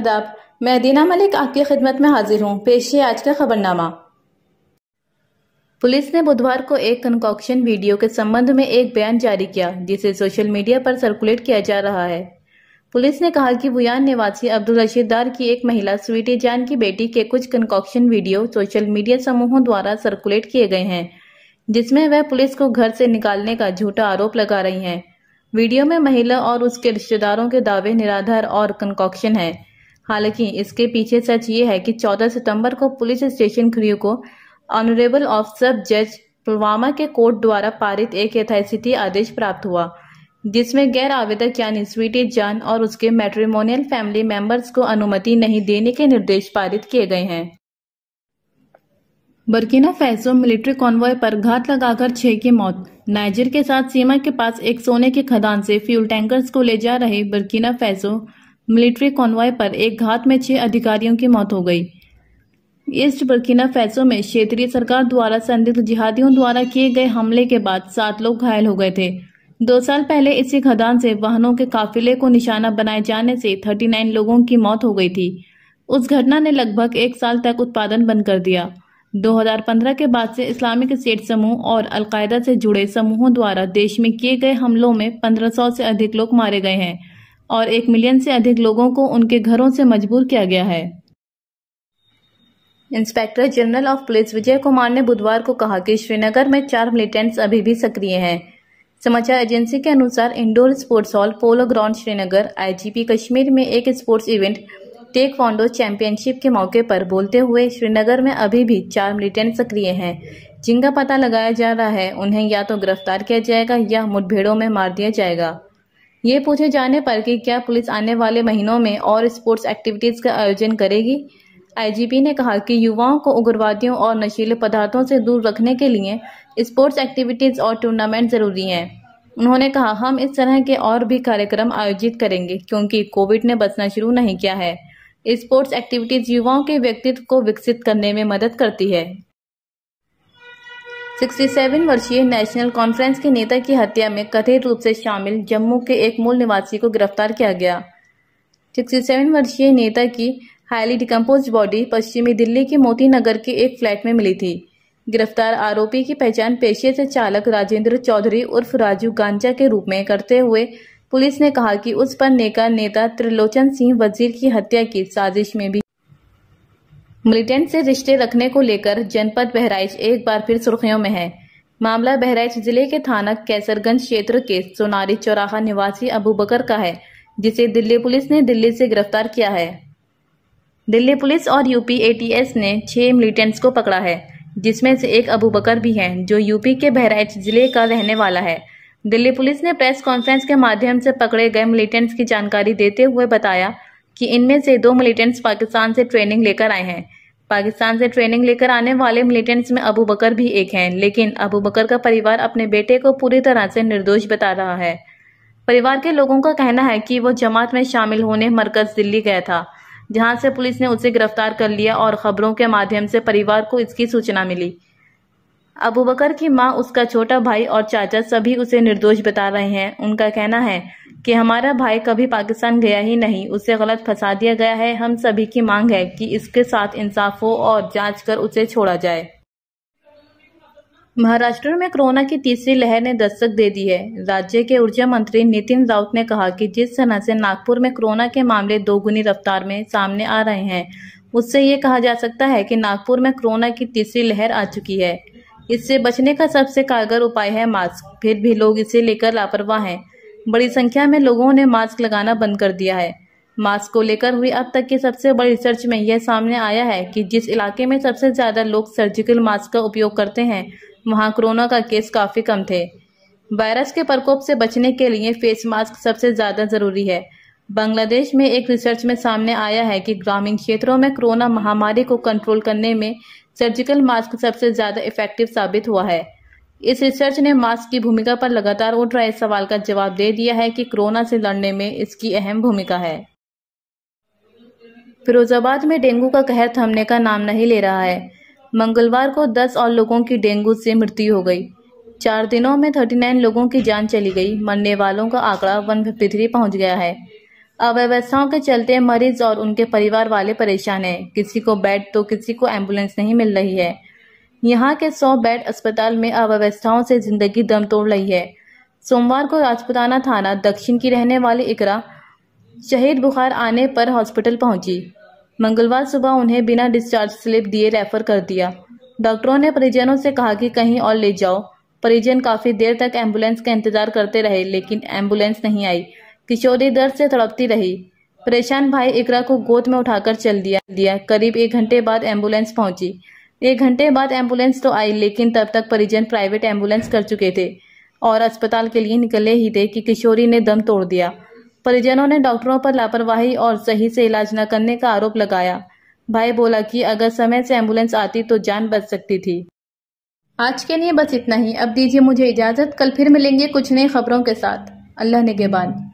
आदाब, मैं दीना मलिक आपकी खिदमत में हाजिर हूँ। पेश है आज का खबरनामा। पुलिस ने बुधवार को एक कंकॉक्शन वीडियो के संबंध में एक बयान जारी किया, जिसे सोशल मीडिया पर सर्कुलेट किया जा रहा है। पुलिस ने कहा कि बुयान निवासी अब्दुल रशीद डार की एक महिला स्वीटी जान की बेटी के कुछ कंकॉक्शन वीडियो सोशल मीडिया समूहों द्वारा सर्कुलेट किए गए हैं, जिसमें वह पुलिस को घर से निकालने का झूठा आरोप लगा रही हैं। वीडियो में महिला और उसके रिश्तेदारों के दावे निराधार और कंकॉक्शन है। हालांकि इसके पीछे सच ये है कि 14 सितंबर को पुलिस स्टेशन खरीव को ऑनरेबल ऑफ सब जज पुलवामा के कोर्ट द्वारा पारित एक यथास्थिति आदेश प्राप्त हुआ, जिसमें गैर आवेदक यानी स्वीटी जान और उसके मैट्रिमोनियल फैमिली मेंबर्स को अनुमति नहीं देने के निर्देश पारित किए गए हैं। बर्किना फैसो मिलिट्री कॉन्वॉय पर घात लगाकर 6 की मौत। नाइजर के साथ सीमा के पास एक सोने की खदान से फ्यूल टैंकर्स को ले जा रहे बर्किना फैसो मिलिट्री कॉन्वॉय पर एक घात में 6 अधिकारियों की मौत हो गई। ईस्ट बर्किना फैसो में क्षेत्रीय सरकार द्वारा संदिग्ध जिहादियों द्वारा किए गए हमले के बाद 7 लोग घायल हो गए थे। 2 साल पहले इसी खदान से वाहनों के काफिले को निशाना बनाए जाने से 39 लोगों की मौत हो गई थी। उस घटना ने लगभग 1 साल तक उत्पादन बंद कर दिया। 2015 के बाद से इस्लामिक स्टेट समूह और अलकायदा से जुड़े समूहों द्वारा देश में किए गए हमलों में 1500 से अधिक लोग मारे गए हैं और 1 मिलियन से अधिक लोगों को उनके घरों से मजबूर किया गया है। Inspector general of police Vijay Kumar ने बुधवार को कहा कि श्रीनगर में 4 मिलिटेंट्स अभी भी सक्रिय हैं। समाचार एजेंसी के अनुसार indoor sports hall polo ground Srinagar IGP Kashmir में एक स्पोर्ट्स इवेंट टेकवांडो चैंपियनशिप के मौके पर बोलते हुए श्रीनगर में अभी भी 4 मिलिटेंट सक्रिय हैं, जिनका पता लगाया जा रहा है। उन्हें या तो गिरफ्तार किया जाएगा या मुठभेड़ों में मार दिया जाएगा। ये पूछे जाने पर कि क्या पुलिस आने वाले महीनों में और स्पोर्ट्स एक्टिविटीज का आयोजन करेगी, आईजीपी ने कहा कि युवाओं को उग्रवादियों और नशीले पदार्थों से दूर रखने के लिए स्पोर्ट्स एक्टिविटीज और टूर्नामेंट जरूरी हैं। उन्होंने कहा, हम इस तरह के और भी कार्यक्रम आयोजित करेंगे क्योंकि कोविड ने बचना शुरू नहीं किया है। स्पोर्ट्स एक्टिविटीज युवाओं के व्यक्तित्व को विकसित करने में मदद करती है। 67 वर्षीय नेशनल कॉन्फ्रेंस के नेता की हत्या में कथित रूप से शामिल जम्मू के एक मूल निवासी को गिरफ्तार किया गया। 67 वर्षीय नेता की हाईली डिकम्पोज बॉडी पश्चिमी दिल्ली के मोती नगर के एक फ्लैट में मिली थी। गिरफ्तार आरोपी की पहचान पेशे से चालक राजेंद्र चौधरी उर्फ राजू गांजा के रूप में करते हुए पुलिस ने कहा कि उस पर नेता त्रिलोचन सिंह वजीर की हत्या की साजिश में भी मिलिटेंट से रिश्ते रखने को लेकर जनपद बहराइच एक बार फिर सुर्खियों में है। मामला बहराइच जिले के थाना कैसरगंज क्षेत्र के सोनारी चौराहा निवासी अबू बकर का है, जिसे दिल्ली पुलिस ने दिल्ली से गिरफ्तार किया है। दिल्ली पुलिस और यूपी एटीएस ने 6 मिलिटेंट्स को पकड़ा है, जिसमें से एक अबू बकर भी है, जो यूपी के बहराइच जिले का रहने वाला है। दिल्ली पुलिस ने प्रेस कॉन्फ्रेंस के माध्यम से पकड़े गए मिलिटेंट्स की जानकारी देते हुए बताया कि इनमें से 2 मिलिटेंट्स पाकिस्तान से ट्रेनिंग लेकर आए हैं। पाकिस्तान से ट्रेनिंग लेकर आने वाले मिलिटेंट्स में अबू बकर भी एक हैं, लेकिन अबू बकर का परिवार अपने बेटे को पूरी तरह से निर्दोष बता रहा है। परिवार के लोगों का कहना है कि वो जमात में शामिल होने मरकज दिल्ली गया था, जहां से पुलिस ने उसे गिरफ्तार कर लिया और खबरों के माध्यम से परिवार को इसकी सूचना मिली। अबू बकर की मां, उसका छोटा भाई और चाचा सभी उसे निर्दोष बता रहे हैं। उनका कहना है कि हमारा भाई कभी पाकिस्तान गया ही नहीं, उसे गलत फंसा दिया गया है। हम सभी की मांग है कि इसके साथ इंसाफ हो और जांच कर उसे छोड़ा जाए। महाराष्ट्र में कोरोना की तीसरी लहर ने दस्तक दे दी है। राज्य के ऊर्जा मंत्री नितिन राउत ने कहा कि जिस तरह से नागपुर में कोरोना के मामले 2 गुनी रफ्तार में सामने आ रहे हैं, उससे ये कहा जा सकता है कि नागपुर में कोरोना की तीसरी लहर आ चुकी है। इससे बचने का सबसे कारगर उपाय है मास्क। फिर भी लोग इसे लेकर लापरवाह हैं। बड़ी संख्या में लोगों ने मास्क लगाना बंद कर दिया है। मास्क को लेकर हुई अब तक की सबसे बड़ी रिसर्च में यह सामने आया है कि जिस इलाके में सबसे ज्यादा लोग सर्जिकल मास्क का उपयोग करते हैं, वहां कोरोना का केस काफी कम थे। वायरस के प्रकोप से बचने के लिए फेस मास्क सबसे ज्यादा जरूरी है। बांग्लादेश में एक रिसर्च में सामने आया है कि ग्रामीण क्षेत्रों में कोरोना महामारी को कंट्रोल करने में सर्जिकल मास्क सबसे ज्यादा इफेक्टिव साबित हुआ है। इस रिसर्च ने मास्क की भूमिका पर लगातार उठ रहे सवाल का जवाब दे दिया है कि कोरोना से लड़ने में इसकी अहम भूमिका है। फिरोजाबाद में डेंगू का कहर थमने का नाम नहीं ले रहा है। मंगलवार को 10 और लोगों की डेंगू से मृत्यु हो गई। 4 दिनों में 39 लोगों की जान चली गई। मरने वालों का आंकड़ा 153 पहुंच गया है। अव्यवस्थाओं के चलते मरीज और उनके परिवार वाले परेशान हैं। किसी को बेड तो किसी को एम्बुलेंस नहीं मिल रही है। यहाँ के 100 बेड अस्पताल में अव्यवस्थाओं से जिंदगी दम तोड़ रही है। सोमवार को राजपुताना थाना दक्षिण की रहने वाली इकरा शहीद बुखार आने पर हॉस्पिटल पहुंची। मंगलवार सुबह उन्हें बिना डिस्चार्ज स्लिप दिए रेफर कर दिया। डॉक्टरों ने परिजनों से कहा कि कहीं और ले जाओ। परिजन काफी देर तक एम्बुलेंस का इंतजार करते रहे, लेकिन एम्बुलेंस नहीं आई। किशोरी दर्द से तड़पती रही। परेशान भाई इकरा को गोद में उठाकर चल दिया। करीब 1 घंटे बाद एम्बुलेंस पहुंची। 1 घंटे बाद एम्बुलेंस तो आई, लेकिन तब तक परिजन प्राइवेट एम्बुलेंस कर चुके थे और अस्पताल के लिए निकले ही थे कि किशोरी ने दम तोड़ दिया। परिजनों ने डॉक्टरों पर लापरवाही और सही से इलाज न करने का आरोप लगाया। भाई बोला कि अगर समय से एम्बुलेंस आती तो जान बच सकती थी। आज के लिए बस इतना ही। अब दीजिए मुझे इजाजत। कल फिर मिलेंगे कुछ नई खबरों के साथ। अल्लाह निगहबान।